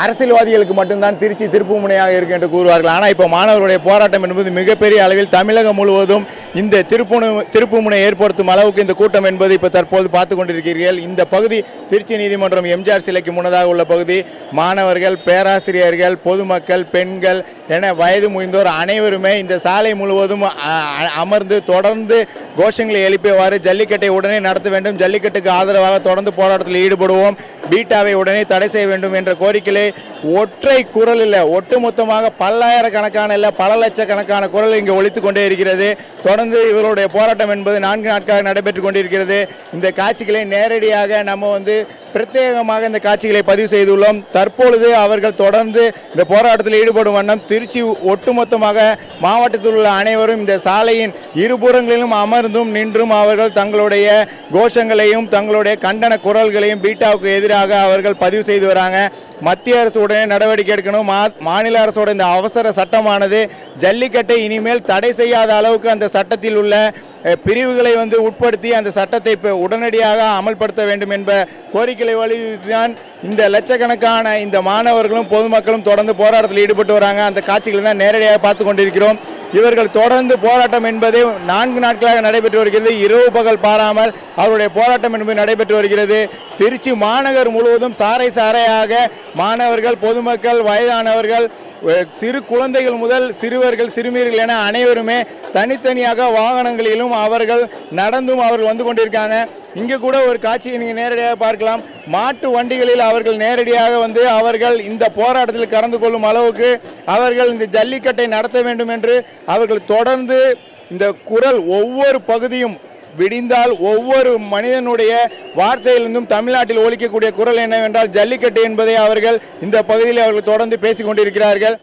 அரசியல்வாதிகளுக்கு மட்டும்தான் திருச்சி திருப்புமுனையாக இருக்கு என்று கூறுவார்கள். ஆனால் இப்போ மாணவர்களுடைய போராட்டம் என்பது மிகப்பெரிய அளவில் தமிழகம் முழுவதும் இந்த திருப்புமுனை ஏற்படுத்தும் அளவுக்கு இந்த கூட்டம் என்பது இப்போ தற்போது பார்த்து கொண்டிருக்கிறீர்கள். இந்த பகுதி திருச்சி நீதிமன்றம் எம்ஜிஆர் சிலைக்கு முன்னதாக உள்ள பகுதி. மாணவர்கள், பேராசிரியர்கள், பொதுமக்கள், பெண்கள் என வயது முதிர்ந்தோர் அனைவருமே இந்த சாலை முழுவதும் அமர்ந்து தொடர்ந்து கோஷங்களை எழுப்பியவாறு ஜல்லிக்கட்டை உடனே நடத்த வேண்டும், ஜல்லிக்கட்டுக்கு ஆதரவாக தொடர்ந்து போராட்டத்தில் ஈடுபடுவோம், பீட்டாவை உடனே தடை செய்ய வேண்டும் என்ற கோரிக்கையை ஒற்றை குரல் இல்லை, ஒட்டுமொத்தமாக பல்லாயிரக்கணக்கான இல்லை பல லட்சக்கணக்கான குரல் இங்கே ஒலித்துக் கொண்டே இருக்கிறது. தொடர்ந்து இவருடைய போராட்டம் என்பது 4 நாட்களாக நடைபெற்றுக் கொண்டிருக்கிறது. இந்த காட்சிகளை நேரடியாக நம்ம பிரத்யேகமாக இந்த காட்சிகளை பதிவு செய்துள்ளோம். தற்பொழுது அவர்கள் தொடர்ந்து இந்த போராட்டத்தில் ஈடுபடும் வண்ணம் திருச்சி ஒட்டுமொத்தமாக மாவட்டத்தில் உள்ள அனைவரும் இந்த சாலையின் இருபுறங்களிலும் அமர்ந்தும் நின்றும் அவர்கள் தங்களுடைய கோஷங்களையும் தங்களுடைய கண்டன குரல்களையும் பீட்டாவுக்கு எதிராக அவர்கள் பதிவு செய்து வராங்க. மத்திய அரசு உடனே நடவடிக்கை எடுக்கணும். மாநில அரசோட இந்த அவசர சட்டமானது ஜல்லிக்கட்டை இனிமேல் தடை செய்யாத அளவுக்கு அந்த சட்டத்தில் உள்ள பிரிவுகளை உட்படுத்தி அந்த சட்டத்தை உடனடியாக அமல்படுத்த வேண்டும் என்ற கோரிக்கையை வலியுறுத்திதான் இந்த லட்சக்கணக்கான இந்த மாணவர்களும் பொதுமக்களும் தொடர்ந்து போராட்டத்தில் ஈடுபட்டு வராங்க. அந்த காட்சிகளை தான் நேரடியாக பார்த்து கொண்டிருக்கிறோம். இவர்கள் தொடர்ந்து போராட்டம் என்பது 4 நாட்களாக நடைபெற்று வருகிறது. இரவு பகல் பாராமல் அவருடைய போராட்டம் என்பது நடைபெற்று வருகிறது. திருச்சி மாநகர் முழுவதும் சாறை சாறையாக மாணவர்கள், பொதுமக்கள், வயதானவர்கள், சிறு குழந்தைகள் முதல் சிறுவர்கள், சிறுமியர்கள் என அனைவருமே தனித்தனியாக வாகனங்களிலும் அவர்கள் நடந்தும் அவர்கள் வந்து கொண்டிருக்காங்க. இங்கே கூட ஒரு காட்சியை நீங்கள் நேரடியாக பார்க்கலாம். மாட்டு வண்டிகளில் அவர்கள் நேரடியாக அவர்கள் இந்த போராட்டத்தில் கலந்து கொள்ளும் அளவுக்கு அவர்கள் இந்த ஜல்லிக்கட்டை நடத்த வேண்டும் என்று அவர்கள் தொடர்ந்து இந்த குரல் ஒவ்வொரு பகுதியும் விடிந்தால் ஒவ்வொரு மனிதனுடைய வார்த்தையிலிருந்தும் தமிழ்நாட்டில் ஒலிக்கக்கூடிய குரல் என்னவென்றால் ஜல்லிக்கட்டு என்பதை அவர்கள் இந்த பகுதியில் அவர்கள் தொடர்ந்து பேசிக் கொண்டிருக்கிறார்கள்.